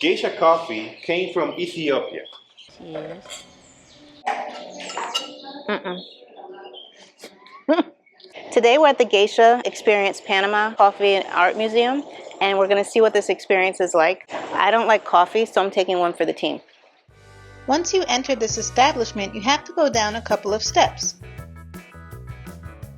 Geisha coffee came from Ethiopia. Cheers. Today we're at the Geisha Experience Panama Coffee and Art Museum, and we're going to see what this experience is like. I don't like coffee, so I'm taking one for the team. Once you enter this establishment, you have to go down a couple of steps.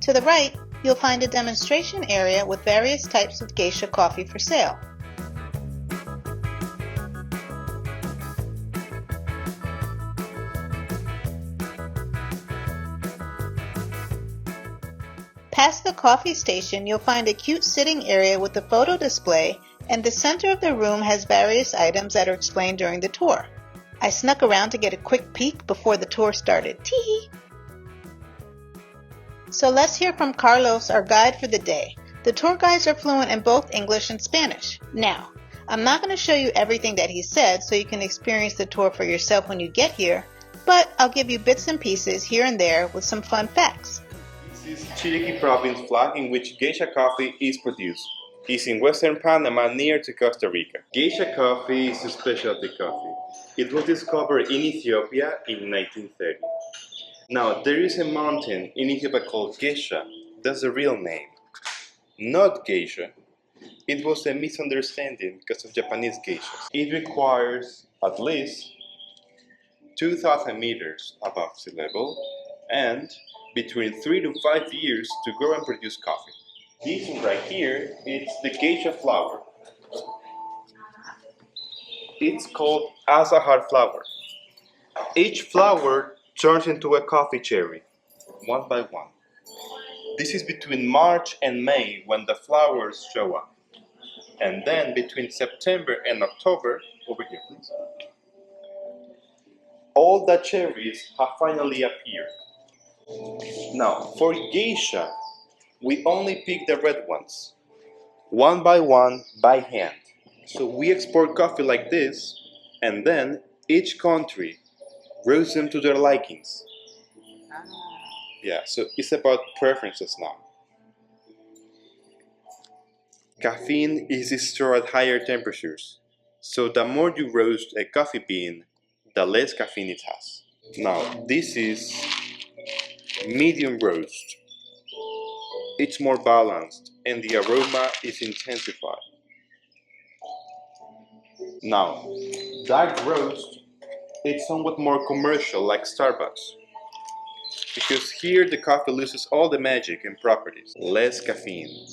To the right, you'll find a demonstration area with various types of geisha coffee for sale. Past the coffee station, you'll find a cute sitting area with a photo display, and the center of the room has various items that are explained during the tour. I snuck around to get a quick peek before the tour started. Tee-hee! So let's hear from Carlos, our guide for the day. The tour guides are fluent in both English and Spanish. Now, I'm not going to show you everything that he said so you can experience the tour for yourself when you get here, but I'll give you bits and pieces here and there with some fun facts. This is Chiriquí province flag in which geisha coffee is produced. It's in western Panama near to Costa Rica. Geisha coffee is a specialty coffee. It was discovered in Ethiopia in 1930. Now, there is a mountain in Ethiopia called Geisha. That's the real name. Not geisha. It was a misunderstanding because of Japanese geishas. It requires at least 2,000 meters above sea level and between 3 to 5 years to grow and produce coffee. This one right here, it's the geisha flower. It's called azahar flower. Each flower turns into a coffee cherry, one by one. This is between March and May when the flowers show up. And then between September and October, over here please, all the cherries have finally appeared. Now, for geisha, we only pick the red ones, one by hand. So we export coffee like this, and then each country roast them to their likings. Yeah, so it's about preferences now. Caffeine is stored at higher temperatures, so the more you roast a coffee bean, the less caffeine it has. Now, this is medium roast. It's more balanced and the aroma is intensified. Now, dark roast, it's somewhat more commercial like Starbucks. Because here the coffee loses all the magic and properties. Less caffeine.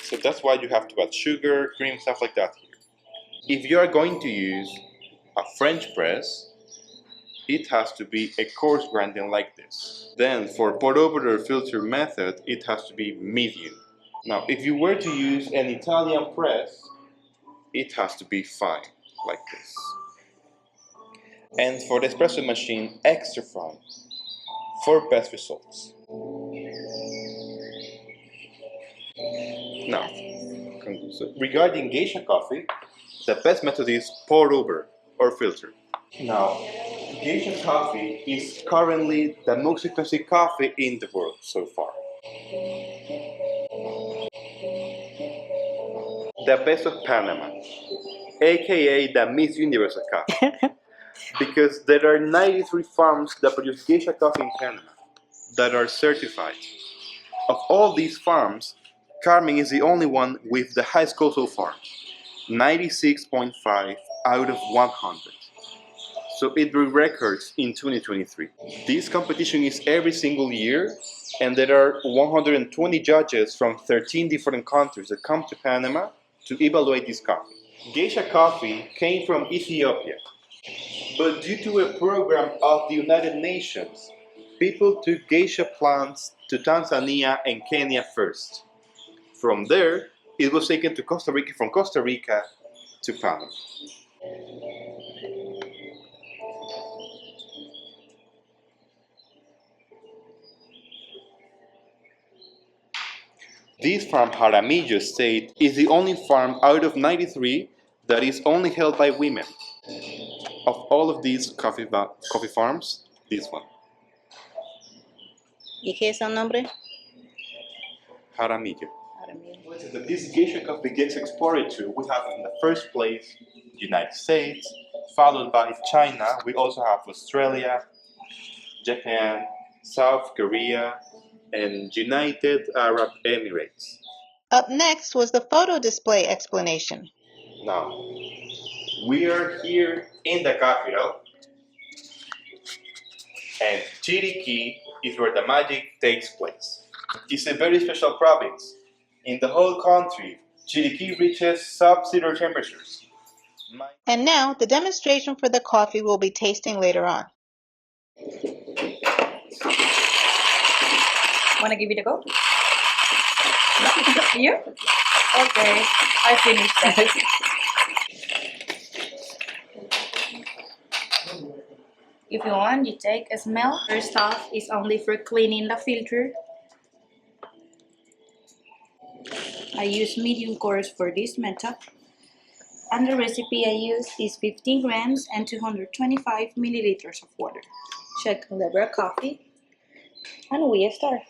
So that's why you have to add sugar, cream, stuff like that here. If you are going to use a French press, it has to be a coarse grinding like this. Then for pour over or filter method, it has to be medium. Now, if you were to use an Italian press, it has to be fine, like this. And for the espresso machine, extra fine, for best results. Now, so regarding geisha coffee, the best method is pour over or filter. Now, geisha coffee is currently the most expensive coffee in the world so far. The best of Panama, aka the Miss Universe of coffee. Because there are 93 farms that produce geisha coffee in Panama that are certified. Of all these farms, Carmen is the only one with the highest score so far, 96.5 out of 100. So it broke records in 2023. This competition is every single year, and there are 120 judges from 13 different countries that come to Panama to evaluate this coffee. Geisha coffee came from Ethiopia, but due to a program of the United Nations, people took geisha plants to Tanzania and Kenya first. From there, it was taken to Costa Rica, from Costa Rica to Panama. This farm, Jaramillo State, is the only farm out of 93 that is only held by women. Of all of these coffee farms, this one. ¿Y qué es el nombre? Jaramillo. This Geisha coffee gets exported to, we have in the first place United States, followed by China. We also have Australia, Japan, South Korea, and United Arab Emirates. Up next was the photo display explanation. Now, we are here in the capital, and Chiriquí is where the magic takes place. It's a very special province. In the whole country, Chiriquí reaches sub-zero temperatures. And now the demonstration for the coffee we'll be tasting later on. Wanna give it a go? You? Okay, I finished that. If you want, you take a smell. First off is only for cleaning the filter. I use medium coarse for this method. And the recipe I use is 15 grams and 225 milliliters of water. Check the level of coffee. And we start.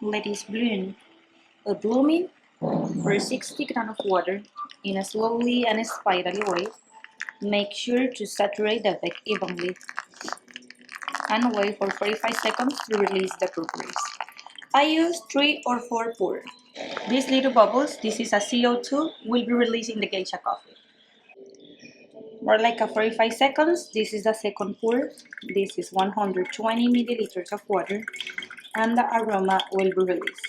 Let it blooming for 60 grams of water in a slowly and spirally way. Make sure to saturate the bag evenly and wait for 45 seconds to release the bubbles. I use 3 or 4 pour. These little bubbles, this is a CO2, will be released in the Geisha coffee. More like a 45 seconds, this is the second pour. This is 120 milliliters of water and the aroma will be released.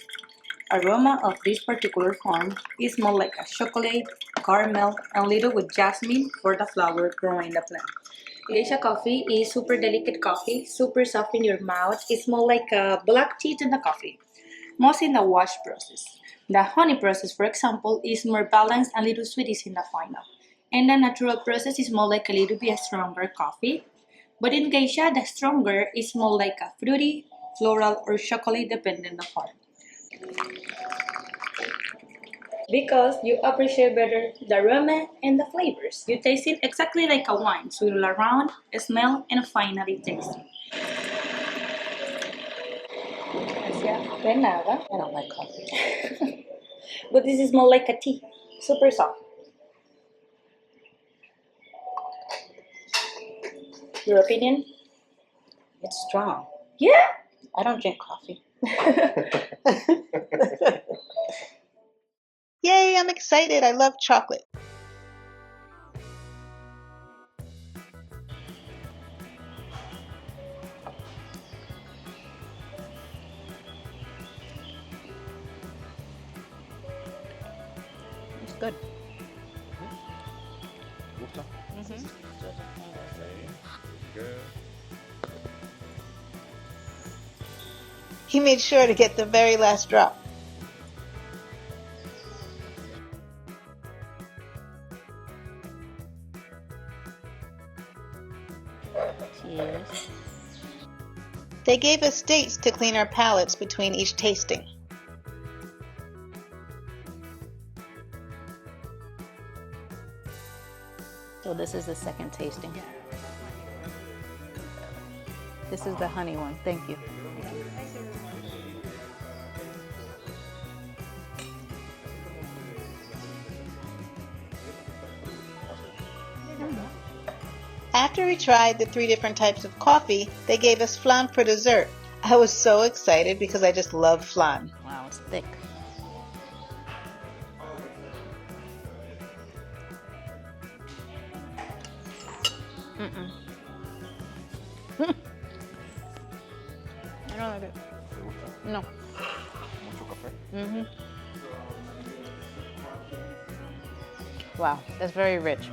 Aroma of this particular form is more like a chocolate, caramel, and little with jasmine for the flower growing the plant. Geisha coffee is super delicate coffee, super soft in your mouth. It's more like a black tea than the coffee, most in the wash process. The honey process, for example, is more balanced and little sweet is in the final. And the natural process is more like a little bit stronger coffee. But in Geisha, the stronger is more like a fruity, floral, or chocolate depending on the form. Because you appreciate better the aroma and the flavors. You taste it exactly like a wine, swirl around, smell, and finally taste it. I don't like coffee. But this is more like a tea, super soft. Your opinion? It's strong. Yeah? I don't drink coffee. Yay, I'm excited. I love chocolate. It's good. He made sure to get the very last drop. Cheers. They gave us dates to clean our palates between each tasting. So this is the second tasting. This is the honey one. Thank you. After we tried the 3 different types of coffee, they gave us flan for dessert. I was so excited because I just love flan. Wow, it's thick. I don't like it. No. Wow, that's very rich.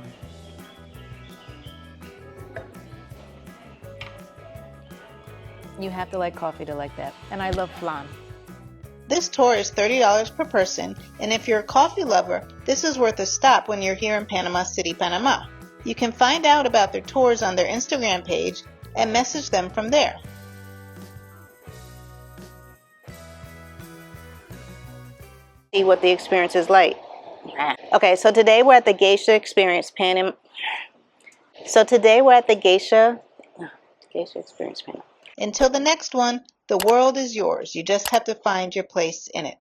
You have to like coffee to like that. And I love flan. This tour is $30 per person, and if you're a coffee lover, this is worth a stop when you're here in Panama City, Panama. You can find out about their tours on their Instagram page and message them from there. See what the experience is like. Okay, so today we're at the Geisha Experience Panama. So today we're at the Geisha Geisha Experience Panel. Until the next one, the world is yours. You just have to find your place in it.